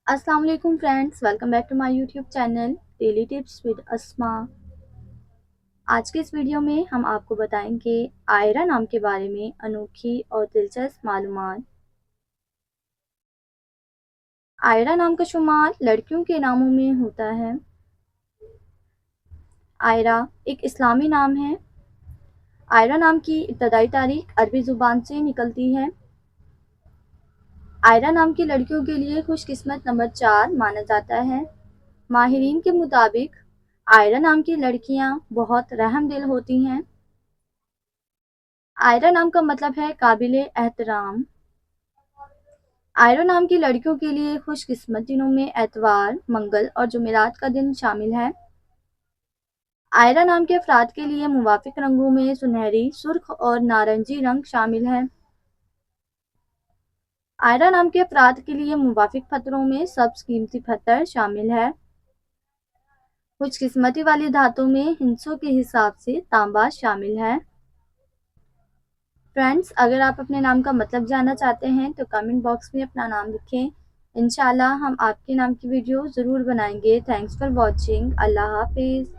अस्सलाम वालेकुम friends, welcome back to my YouTube channel daily tips with Asma. आज के इस वीडियो में हम आपको बताएंगे आयरा नाम के बारे में अनोखी और दिलचस्प मालूमात। आयरा नाम का शुमार लड़कियों के नामों में होता है। आयरा एक इस्लामी नाम है। आयरा नाम की इब्तदाई तारीख अरबी ज़ुबान से निकलती है। आयरा नाम की लड़कियों के लिए खुशकिस्मत नंबर 4 माना जाता है। माहिरीन के मुताबिक आयरा नाम की लड़कियां बहुत रहमदिल होती हैं। आयरा नाम का मतलब है काबिले एहतराम। आयरा नाम की लड़कियों के लिए खुशकिस्मत दिनों में एतवार, मंगल और जुमेरात का दिन शामिल है। आयरा नाम के अफराद के लिए मुवाफिक रंगों में सुनहरी, सुर्ख और नारंगी रंग शामिल है। आयरा नाम के अफराद के लिए मुवाफिक पत्थरों में सब्ज कीमती पत्थर शामिल है। खुशकिस्मती वाली धातों में हिंसों के हिसाब से तांबा शामिल है। फ्रेंड्स, अगर आप अपने नाम का मतलब जानना चाहते हैं तो कमेंट बॉक्स में अपना नाम लिखें। इंशाल्लाह हम आपके नाम की वीडियो ज़रूर बनाएंगे। Thanks for watching. अल्लाह हाफिज़।